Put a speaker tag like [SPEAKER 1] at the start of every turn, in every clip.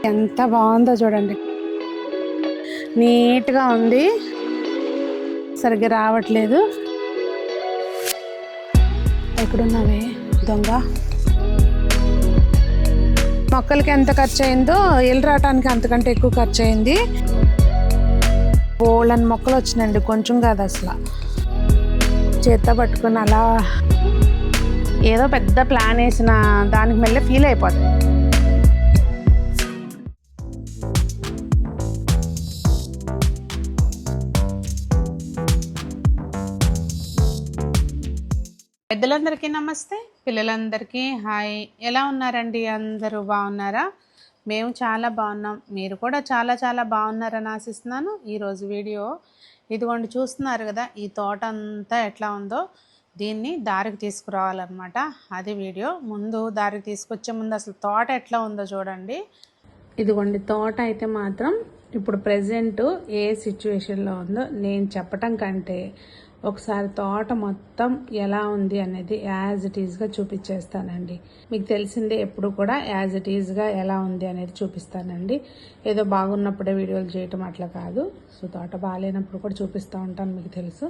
[SPEAKER 1] ఎంత బాగుందో చూడండి, నీట్గా ఉంది. సరిగ్గా రావట్లేదు. ఎక్కడున్నావే దొంగ? మొక్కలకి ఎంత ఖర్చు అయిందో ఇల్లు రావటానికి అంతకంటే ఎక్కువ ఖర్చు అయింది. బోళ్ళని మొక్కలు వచ్చినాయండి, కొంచెం కాదు అసలు. చేత్తో పట్టుకుని అలా ఏదో పెద్ద ప్లాన్ వేసిన దానికి మళ్ళీ ఫీల్ అయిపోతుంది. పెద్దలందరికీ నమస్తే, పిల్లలందరికీ హాయ్. ఎలా ఉన్నారండి? అందరూ బాగున్నారా? మేము చాలా బాగున్నాం. మీరు కూడా చాలా చాలా బాగున్నారని ఆశిస్తున్నాను. ఈరోజు వీడియో ఇదిగోండి, చూస్తున్నారు కదా, ఈ తోట అంతా ఎట్లా ఉందో దీన్ని దారికి తీసుకురావాలన్నమాట. అది వీడియో. ముందు దారికి తీసుకొచ్చే ముందు అసలు తోట ఎట్లా ఉందో చూడండి. ఇదిగోండి తోట అయితే మాత్రం ఇప్పుడు ప్రజెంట్ ఏ సిచ్యువేషన్లో ఉందో నేను చెప్పటం కంటే ఒకసారి తోట మొత్తం ఎలా ఉంది అనేది యాజ్ ఇట్ ఈజ్గా చూపించేస్తానండి. మీకు తెలిసిందే, ఎప్పుడు కూడా యాజ్ ఇట్ ఈజ్గా ఎలా ఉంది అనేది చూపిస్తానండి. ఏదో బాగున్నప్పుడే వీడియోలు చేయటం అట్లా కాదు. సో తోట బాగాలేనప్పుడు కూడా చూపిస్తూ ఉంటాను, మీకు తెలుసు.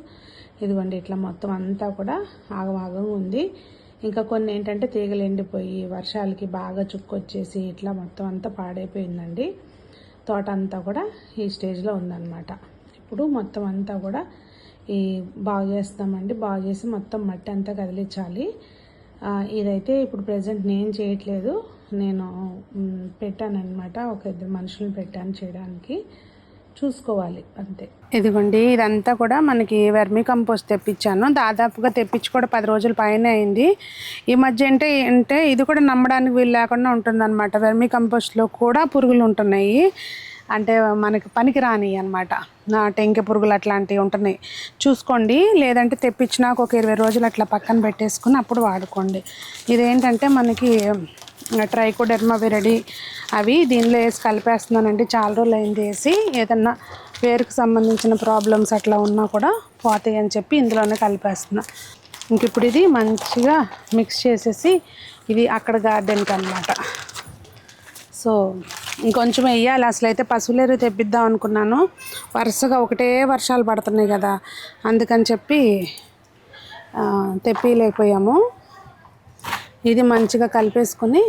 [SPEAKER 1] ఇదిగోండి ఇట్లా మొత్తం అంతా కూడా ఆగమాగం ఉంది. ఇంకా కొన్ని ఏంటంటే తీగలు ఎండిపోయి వర్షాలకి బాగా చుక్కొచ్చేసి ఇట్లా మొత్తం అంతా పాడైపోయిందండి. తోట అంతా కూడా ఈ స్టేజ్లో ఉందన్నమాట. ఇప్పుడు మొత్తం అంతా కూడా బాగు చేస్తామండి. బాగు చేసి మొత్తం మట్టి అంతా కదిలించాలి. ఇదైతే ఇప్పుడు ప్రజెంట్ నేను చేయట్లేదు, నేను పెట్టానన్నమాట. ఒక ఇద్దరు మనుషులను పెట్టాను చేయడానికి, చూసుకోవాలి అంతే. ఇదిగోండి ఇదంతా కూడా మనకి వెర్మీ కంపోస్ట్ తెప్పించాను. దాదాపుగా తెప్పించి కూడా 10 రోజుల పైన అయింది. ఈ మధ్య అంటే ఇది కూడా నమ్మడానికి వీలు లేకుండా ఉంటుందన్నమాట. వెర్మీ కంపోస్ట్లో కూడా పురుగులు ఉంటున్నాయి, అంటే మనకి పనికి రాని అనమాట. టెంకె పురుగులు అట్లాంటివి ఉంటున్నాయి, చూసుకోండి. లేదంటే తెప్పించినాక ఒక 20 రోజులు అట్లా పక్కన పెట్టేసుకుని అప్పుడు వాడుకోండి. ఇదేంటంటే మనకి ట్రైకోడెర్మా విరిడి అవి దీనిలో వేసి కలిపేస్తున్నానండి. చాలా రోజులు అయింది వేసి. ఏదన్నా వేరుకు సంబంధించిన ప్రాబ్లమ్స్ అట్లా ఉన్నా కూడా పోతాయి అని చెప్పి ఇందులోనే కలిపేస్తున్నా. ఇంక ఇప్పుడు ఇది మంచిగా మిక్స్ చేసేసి ఇది అక్కడ గార్డెన్కి అనమాట. సో ఇంకొంచెం వేయాలి. అసలు అయితే పశువులేరు తెప్పిద్దాం అనుకున్నాను, వరుసగా ఒకటే వర్షాలు పడుతున్నాయి కదా, అందుకని చెప్పి తెప్పిలేకపోయాము. ఇది మంచిగా కలిపేసుకుని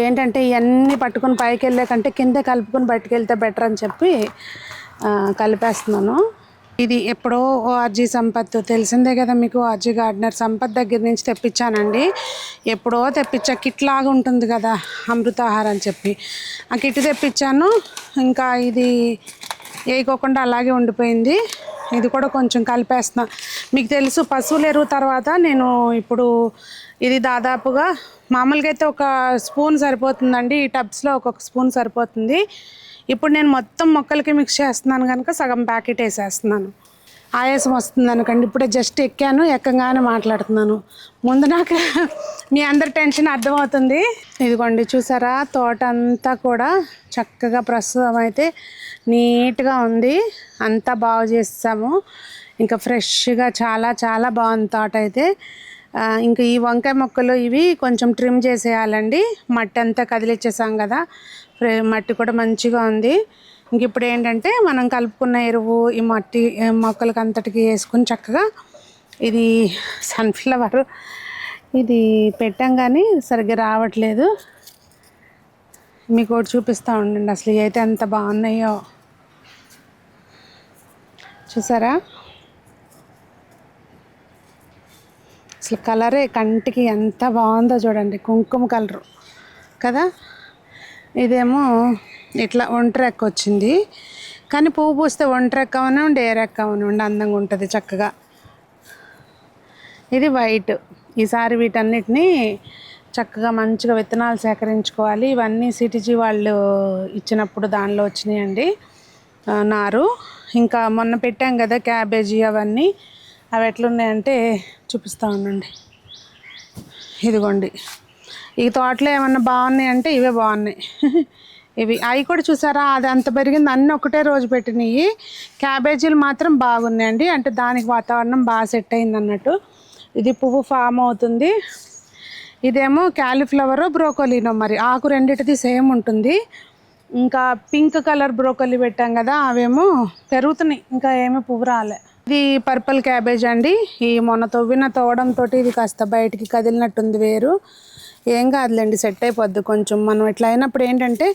[SPEAKER 1] ఏంటంటే ఇవన్నీ పట్టుకుని పైకి వెళ్ళే కంటే కింద కలుపుకొని బయటకు వెళ్తే బెటర్ అని చెప్పి కలిపేస్తున్నాను. ఇది ఎప్పుడో ఓఆర్జీ సంపత్ తెలిసిందే కదా మీకు, ఓఆర్జీ గార్డెనర్ సంపత్ దగ్గర నుంచి తెప్పించానండి. ఎప్పుడో తెప్పించా, కిట్ లాగా ఉంటుంది కదా అమృతాహారం అని చెప్పి, ఆ కిట్ తెప్పించాను. ఇంకా ఇది వేయకోకుండా అలాగే ఉండిపోయింది. ఇది కూడా కొంచెం కలిపేస్తున్నా. మీకు తెలుసు పశువుల ఎరువు తర్వాత నేను ఇప్పుడు ఇది దాదాపుగా మామూలుగా అయితే ఒక స్పూన్ సరిపోతుందండి. ఈ టబ్స్లో ఒక్కొక్క స్పూన్ సరిపోతుంది. ఇప్పుడు నేను మొత్తం మొక్కలకి మిక్స్ చేస్తున్నాను కనుక సగం ప్యాకెట్ వేసేస్తున్నాను. ఆయాసం వస్తుంది అనుకోండి. ఇప్పుడే జస్ట్ ఎక్కాను, ఎక్కగానే మాట్లాడుతున్నాను. ముందు నాకు మీ అందరి టెన్షన్ అర్థమవుతుంది. ఇదిగోండి చూసారా, తోట అంతా కూడా చక్కగా ప్రస్తుతం అయితే నీట్గా ఉంది. అంతా బాగు చేస్తాము. ఇంకా ఫ్రెష్గా చాలా చాలా బాగుంది తోట అయితే. ఇంకా ఈ వంకాయ మొక్కలు ఇవి కొంచెం ట్రిమ్ చేసేయాలండి. మట్టి అంతా కదిలిచ్చేసాం కదా, మట్టి కూడా మంచిగా ఉంది. ఇంక ఇప్పుడు ఏంటంటే మనం కలుపుకున్న ఎరువు ఈ మట్టి మొక్కలకి అంతటికి వేసుకుని చక్కగా ఇది సన్ఫ్లవర్ ఇది పెట్టాం కానీ సరిగ్గా రావట్లేదు. మీకు ఒకటి చూపిస్తూ ఉండండి. అసలు ఇవి అయితే ఎంత బాగున్నాయో చూసారా. అసలు కలరే కంటికి ఎంత బాగుందో చూడండి, కుంకుమ కలరు కదా. ఇదేమో ఇట్లా ఒంటరెక్క వచ్చింది, కానీ పువ్వు పూస్తే ఒంటరెక్క అవనివ్వండి ఏరెక్క అవనివ్వండి అందంగా ఉంటుంది చక్కగా. ఇది వైట్. ఈసారి వీటన్నిటినీ చక్కగా మంచిగా విత్తనాలు సేకరించుకోవాలి. ఇవన్నీ సిటీజీ వాళ్ళు ఇచ్చినప్పుడు దానిలో వచ్చినాయండి నారు. ఇంకా మొన్న పెట్టాం కదా క్యాబేజీ అవన్నీ, అవి ఎట్లున్నాయంటే చూపిస్తూ ఉండండి. ఇదిగోండి ఈ తోటలో ఏమన్నా బాగున్నాయంటే ఇవే బాగున్నాయి. ఇవి అవి కూడా చూసారా, అది అంత పెరిగింది, అన్నీ ఒకటే రోజు పెట్టినాయి. క్యాబేజీలు మాత్రం బాగున్నాయండి, అంటే దానికి వాతావరణం బాగా సెట్ అయింది అన్నట్టు. ఇది పువ్వు ఫామ్ అవుతుంది. ఇదేమో క్యాలీఫ్లవర్ బ్రోకోలీనో, మరి ఆకు రెండిటిది సేమ్ ఉంటుంది. ఇంకా పింక్ కలర్ బ్రోకోలీ పెట్టాం కదా, అవేమో పెరుగుతున్నాయి, ఇంకా ఏమీ పువ్వు రాలే. ఇది పర్పుల్ క్యాబేజ్ అండి. ఈ మొన్న తవ్వడంతో ఇది కాస్త బయటికి కదిలినట్టుంది వేరు. ఏం కాదులేండి, సెట్ అయిపోద్ది. కొంచెం మనం ఇట్లా అయినప్పుడు ఏంటంటే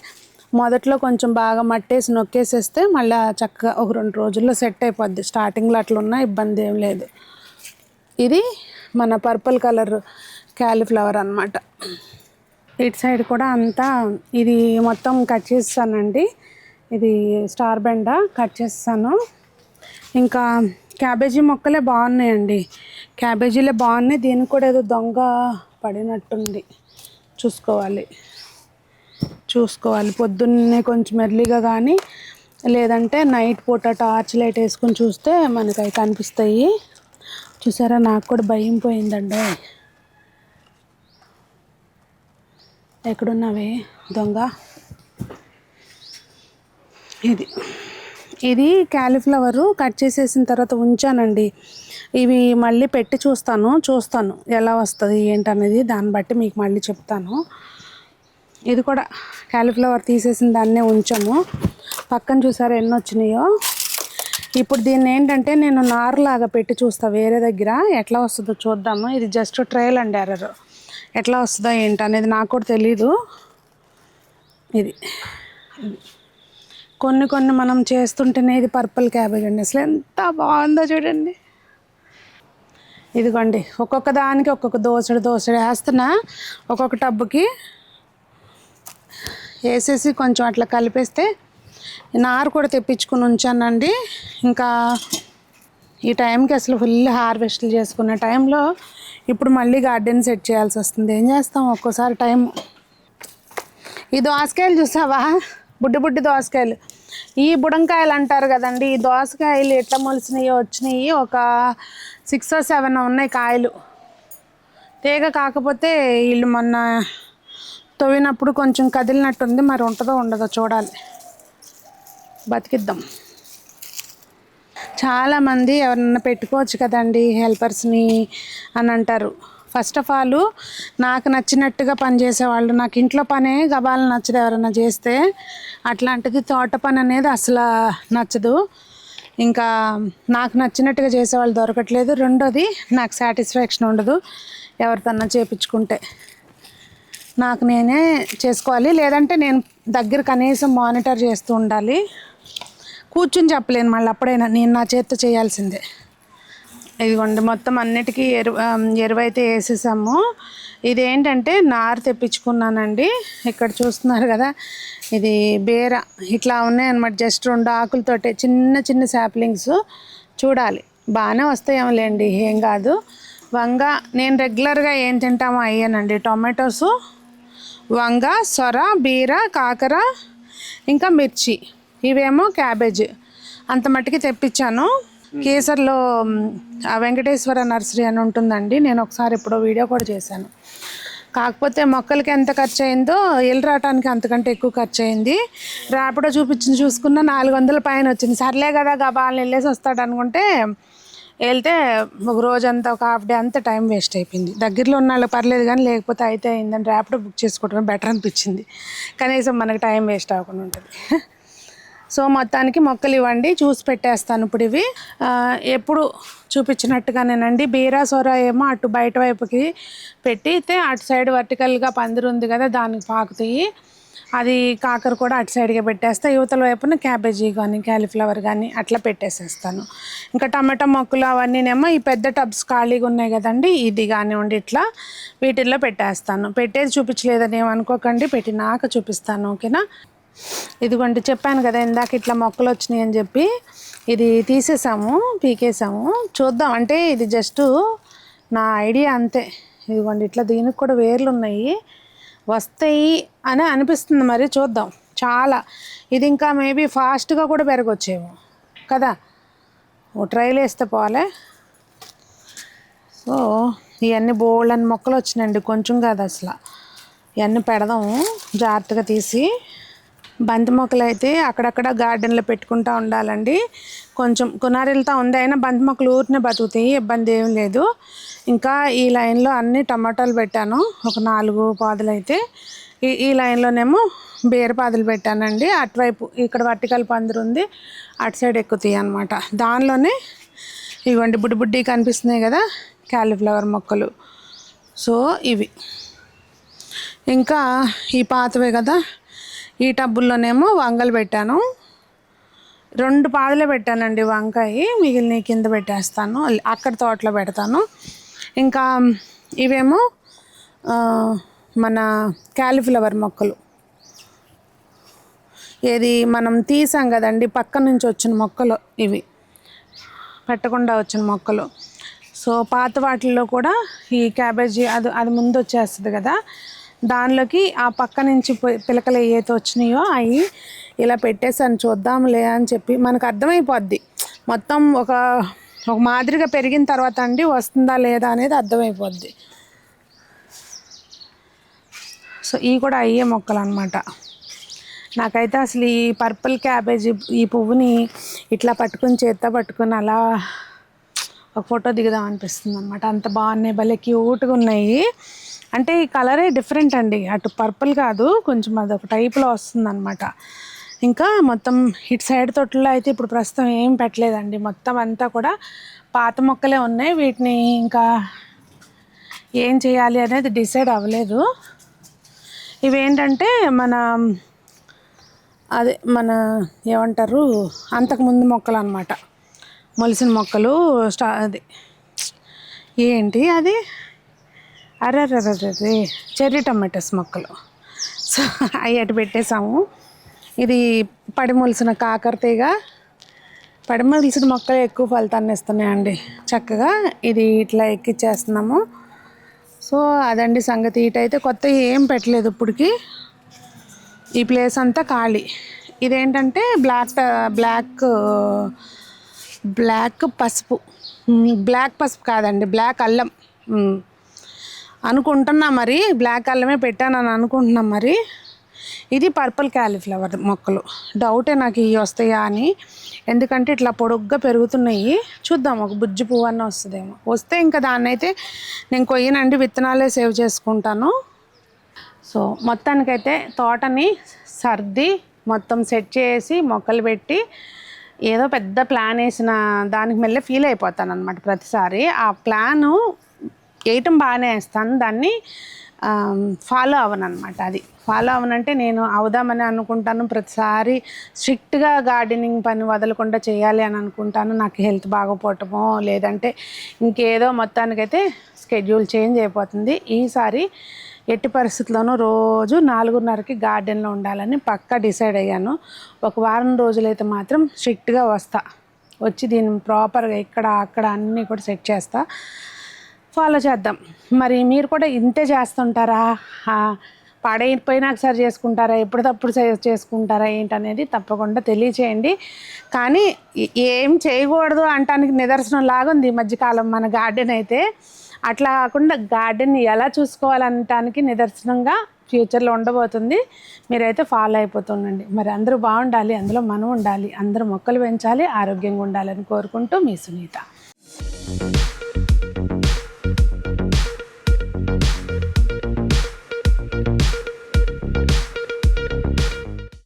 [SPEAKER 1] మొదట్లో కొంచెం బాగా మట్టేసి నొక్కేసేస్తే మళ్ళీ చక్కగా ఒక 2 రోజుల్లో సెట్ అయిపోద్ది. స్టార్టింగ్లో అట్లా ఉన్నా ఇబ్బంది ఏం లేదు. ఇది మన పర్పుల్ కలర్ క్యాలీఫ్లవర్ అన్నమాట. ఇటు సైడ్ కూడా అంతా ఇది మొత్తం కట్ చేస్తానండి. ఇది స్టార్ బెండ కట్ చేస్తాను. ఇంకా క్యాబేజీ మొక్కలే బాగున్నాయండి, క్యాబేజీలే బాగున్నాయి. దీనికి కూడా ఏదో దొంగ పడినట్టుంది, చూసుకోవాలి పొద్దున్నే కొంచెం ఎర్లీగా కానీ లేదంటే నైట్ పూట టార్చ్ లైట్ వేసుకొని చూస్తే మనకి అవి కనిపిస్తాయి. చూసారా, నాకు కూడా భయం పోయిందండి. ఎక్కడున్నావే దొంగ? ఇది క్యాలీఫ్లవరు కట్ చేసేసిన తర్వాత ఉంచానండి. ఇవి మళ్ళీ పెట్టి చూస్తాను ఎలా వస్తుంది ఏంటనేది, దాన్ని బట్టి మీకు మళ్ళీ చెప్తాను. ఇది కూడా క్యాలీఫ్లవర్ తీసేసిన దాన్నే ఉంచాము. పక్కన చూసారా ఎన్ని వచ్చినాయో. ఇప్పుడు దీన్ని ఏంటంటే నేను నారులాగా పెట్టి చూస్తాను వేరే దగ్గర, ఎట్లా వస్తుందో చూద్దాము. ఇది జస్ట్ ట్రయల్ అండ్ ఎర్రర్, ఎట్లా వస్తుందో ఏంటనేది నాకు కూడా తెలీదు. ఇది కొన్ని మనం చేస్తుంటేనే ఇది పర్పుల్ క్యాబేజ్ అండి, అసలు ఎంత బాగుందో చూడండి. ఇదిగోండి, ఒక్కొక్క దానికి ఒక్కొక్క దోసడు వేస్తున్నా. ఒక్కొక్క టబ్బుకి వేసేసి కొంచెం అట్లా కలిపేస్తే నారు కూడా తెప్పించుకుని ఉంచానండి. ఇంకా ఈ టైంకి అసలు ఫుల్ హార్వెస్ట్లు చేసుకునే టైంలో ఇప్పుడు మళ్ళీ గార్డెన్ సెట్ చేయాల్సి వస్తుంది. ఏం చేస్తాం ఒక్కోసారి టైం. ఈ దోసకాయలు చూసావా, బుడ్డి దోసకాయలు, ఈ బుడంకాయలు అంటారు కదండి. ఈ దోసకాయలు ఎట్లా మొలిసినాయో వచ్చినాయి. ఒక 6 or 7 ఉన్నాయి కాయలు. తీగ కాకపోతే వీళ్ళు మొన్న తవ్వినప్పుడు కొంచెం కదిలినట్టుంది, మరి ఉంటుందో ఉండదో చూడాలి. బతికిద్దాం. చాలామంది ఎవరన్నా పెట్టుకోవచ్చు కదండి హెల్పర్స్ని అని అంటారు. ఫస్ట్ ఆఫ్ ఆల్ నాకు నచ్చినట్టుగా పని చేసేవాళ్ళు, నాకు ఇంట్లో పనే గబాలను నచ్చదు ఎవరైనా చేస్తే. అట్లాంటిది తోట పని అనేది అసలు నచ్చదు. ఇంకా నాకు నచ్చినట్టుగా చేసేవాళ్ళు దొరకట్లేదు. రెండోది, నాకు సాటిస్ఫాక్షన్ ఉండదు ఎవరితోన్నా చేపించుకుంటే. నాకు నేనే చేసుకోవాలి, లేదంటే నేను దగ్గర కనీసం మానిటర్ చేస్తూ ఉండాలి. కూర్చుని చెప్పలేను మళ్ళీ, అప్పుడైనా నేను నా చేత్తో చేయాల్సిందే. ఇదిగోండి, మొత్తం అన్నిటికీ ఎరువైతే వేసేసాము. ఇదేంటంటే నారు తెప్పించుకున్నానండి. ఇక్కడ చూస్తున్నారు కదా, ఇది బీర ఇట్లా ఉన్నాయన్నమాట. జస్ట్ 2 ఆకులతోటే చిన్న శాప్లింగ్స్. చూడాలి, బాగానే వస్తాయేమోలేండి, ఏం కాదు. వంగ నేను రెగ్యులర్గా ఏం తింటామో అయ్యానండి. టొమాటోసు, వంగ, సొర, బీర, కాకర, ఇంకా మిర్చి, ఇవేమో క్యాబేజ్. అంత మట్టికి తెప్పించాను. కేసర్లో వెంకటేశ్వర నర్సరీ అని ఉంటుందండి. నేను ఒకసారి ఎప్పుడో వీడియో కూడా చేశాను. కాకపోతే మొక్కలకి ఎంత ఖర్చు అయిందో ఇల్లు రావడానికి అంతకంటే ఎక్కువ ఖర్చు అయింది. ర్యాపిడో చూసుకున్న 400 పైన వచ్చింది. సర్లే కదా గబాలను వెళ్ళేసి వస్తాడు అనుకుంటే వెళ్తే ఒక రోజంతా, ఒక హాఫ్ డే అంతా టైం వేస్ట్ అయిపోయింది. దగ్గరలో ఉన్న వాళ్ళు పర్లేదు కానీ, లేకపోతే అయితే అయిందని ర్యాపిడో బుక్ చేసుకోవడం బెటర్ అనిపించింది. కనీసం మనకు టైం వేస్ట్ అవ్వకుండా ఉంటుంది. సో మొత్తానికి మొక్కలు ఇవ్వండి, చూసి పెట్టేస్తాను. ఇప్పుడు ఇవి ఎప్పుడు చూపించినట్టుగానేనండి. బీరా సొర ఏమో అటు బయట వైపుకి పెట్టితే అటు సైడ్ వర్టికల్గా పందిరి ఉంది కదా, దానికి పాకుతాయి. అది కాకర కూడా అటు సైడ్గా పెట్టేస్తా. యువతల వైపున క్యాబేజీ కానీ క్యాలీఫ్లవర్ కానీ అట్లా పెట్టేసేస్తాను. ఇంకా టమాటా మొక్కలు అవన్నీనేమో ఈ పెద్ద టబ్స్ ఖాళీగా ఉన్నాయి కదండి, ఇది కానివ్వండి ఇట్లా వీటిల్లో పెట్టేస్తాను. పెట్టేది చూపించలేదని ఏమనుకోకండి, పెట్టినాక చూపిస్తాను, ఓకేనా. ఇదిగోండి, చెప్పాను కదా ఇందాక ఇట్లా మొక్కలు వచ్చినాయి అని చెప్పి. ఇది తీసేసాము, పీకేసాము. చూద్దాం, అంటే ఇది జస్ట్ నా ఐడియా అంతే. ఇదిగోండి, ఇట్లా దీనికి కూడా వేర్లు ఉన్నాయి, వస్తాయి అని అనిపిస్తుంది. మరి చూద్దాం. చాలా ఇది ఇంకా మేబీ ఫాస్ట్గా కూడా పెరగొచ్చేమో కదా, ఓ ట్రైల్ వేస్తే పోలే. సో ఇవన్నీ బోల్డని మొక్కలు వచ్చినాయండి, కొంచెం కాదు అసలు. ఇవన్నీ పెడదాము జాగ్రత్తగా తీసి. బంతి మొక్కలు అయితే అక్కడక్కడ గార్డెన్లో పెట్టుకుంటూ ఉండాలండి. కొంచెం కునారిల్తా ఉంది, అయినా బంతి మొక్కలు ఊరినే బతుకుతాయి, ఇబ్బంది ఏం లేదు. ఇంకా ఈ లైన్లో అన్ని టమాటాలు పెట్టాను, ఒక 4 పాదులు అయితే. ఈ లైన్లోనేమో బీరపాదులు పెట్టానండి. అటువైపు ఇక్కడ వర్టికల్ పందిరి ఉంది, అటు సైడ్ ఎక్కుతాయి అన్నమాట. దానిలోనే ఇవ్వండి బుడ్డి బుడ్డి కనిపిస్తున్నాయి కదా క్యాలీఫ్లవర్ మొక్కలు. సో ఇవి ఇంకా ఈ పాతవే కదా, ఈ టబ్బుల్లోనేమో వంగలు పెట్టాను. 2 పాదులే పెట్టానండి వంకాయ, మిగిలిన కింద పెట్టేస్తాను, అక్కడ తోటలో పెడతాను. ఇంకా ఇవేమో మన క్యాలీఫ్లవర్ మొక్కలు, ఏది మనం తీసాం కదండి పక్క నుంచి వచ్చిన మొక్కలు, ఇవి పెట్టకుండా వచ్చిన మొక్కలు. సో పాత వాటిల్లో కూడా ఈ క్యాబేజీ అది ముందు వచ్చేస్తుంది కదా, దానిలోకి ఆ పక్క నుంచి పిలకలు ఏవైతే వచ్చినాయో అవి ఇలా పెట్టేసాను, చూద్దాంలే అని చెప్పి. మనకు అర్థమైపోద్ది మొత్తం ఒక మాదిరిగా పెరిగిన తర్వాత అండి వస్తుందా లేదా అనేది అర్థమైపోద్ది. సో ఇవి కూడా అయ్యే మొక్కలు అన్నమాట. నాకైతే అసలు ఈ పర్పుల్ క్యాబేజీ ఈ పువ్వుని ఇట్లా పట్టుకుని చేత్తో పట్టుకుని అలా ఒక ఫోటో దిగుదాం అనిపిస్తుంది అన్నమాట. అంత బాగున్నాయి, భలే క్యూట్గా ఉన్నాయి. అంటే ఈ కలరే డిఫరెంట్ అండి, అటు పర్పుల్ కాదు, కొంచెం అదొక టైప్లో వస్తుంది అనమాట. ఇంకా మొత్తం ఇటు సైడ్ తొట్టులో అయితే ఇప్పుడు ప్రస్తుతం ఏం పెట్టలేదండి, మొత్తం అంతా కూడా పాత మొక్కలే ఉన్నాయి. వీటిని ఇంకా ఏం చేయాలి అనేది డిసైడ్ అవ్వలేదు. ఇవేంటంటే మన ఏమంటారు అంతకుముందు మొక్కలు అన్నమాట, మొలిసిన మొక్కలు. అది ఏంటి అది, అర్రర్రర్రే చెర్రీ టమాటోస్ మొక్కలు. సో అవి అటు పెట్టేసాము. ఇది పడిమొలిసిన కాకరతీగ, పడిమొలిసిన మొక్కలు ఎక్కువ ఫలితాన్ని ఇస్తున్నాయండి చక్కగా. ఇది ఇట్లా ఎక్కిచ్చేస్తున్నాము. సో అదండి సంగతి. ఇటైతే కొత్త ఏం పెట్టలేదు ఇప్పటికి, ఈ ప్లేస్ అంతా ఖాళీ. ఇదేంటంటే బ్లాక్ పసుపు, బ్లాక్ పసుపు కాదండి, బ్లాక్ అల్లం అనుకుంటున్నా. మరి బ్లాక్ అల్లమే పెట్టానని అనుకుంటున్నాం. మరి ఇది పర్పుల్ క్యాలీఫ్లవర్ మొక్కలు. డౌటే నాకు ఇవి వస్తాయా అని, ఎందుకంటే ఇట్లా పొడుగ్గా పెరుగుతున్నాయి. చూద్దాం, ఒక బుజ్జి పువ్వు అన్న వస్తుందేమో. వస్తే ఇంకా దాన్ని అయితే నేను కొయ్యనండి, విత్తనాలే సేవ్ చేసుకుంటాను. సో మొత్తానికైతే తోటని సర్ది మొత్తం సెట్ చేసి మొక్కలు పెట్టి ఏదో పెద్ద ప్లాన్ వేసిన దానికి మళ్ళీ ఫీల్ అయిపోతాను అనమాట ప్రతిసారి. ఆ ప్లాను వేయటం బాగానే వేస్తాను, దాన్ని ఫాలో అవ్వను అనమాట. అది ఫాలో అవ్వనంటే నేను అవుదామని అనుకుంటాను ప్రతిసారి. స్ట్రిక్ట్గా గార్డెనింగ్ పని వదలకుండా చేయాలి అని అనుకుంటాను. నాకు హెల్త్ బాగోపోవటమో లేదంటే ఇంకేదో మొత్తానికైతే స్కెడ్యూల్ చేంజ్ అయిపోతుంది. ఈసారి ఎట్టి పరిస్థితుల్లోనూ రోజు 4:30కి గార్డెన్లో ఉండాలని పక్కా డిసైడ్ అయ్యాను. ఒక వారం రోజులైతే మాత్రం స్ట్రిక్ట్గా వచ్చి దీన్ని ప్రాపర్గా ఇక్కడ అక్కడ అన్నీ కూడా సెట్ చేస్తా. ఫాలో చేద్దాం. మరి మీరు కూడా ఇంతే చేస్తుంటారా, పాడైపోయినాక సరి చేసుకుంటారా, ఎప్పటికప్పుడు చేసుకుంటారా ఏంటనేది తప్పకుండా తెలియచేయండి. కానీ ఏం చేయకూడదు అంటానికి నిదర్శనం లాగుంది ఈ మధ్యకాలం మన గార్డెన్ అయితే. అట్లా కాకుండా గార్డెన్ని ఎలా చూసుకోవాలనటానికి నిదర్శనంగా ఫ్యూచర్లో ఉండబోతుంది. మీరైతే ఫాలో అయిపోతుండండి. మరి అందరూ బాగుండాలి, అందులో మనం ఉండాలి, అందరూ మొక్కలు పెంచాలి, ఆరోగ్యంగా ఉండాలని కోరుకుంటూ మీ సునీత.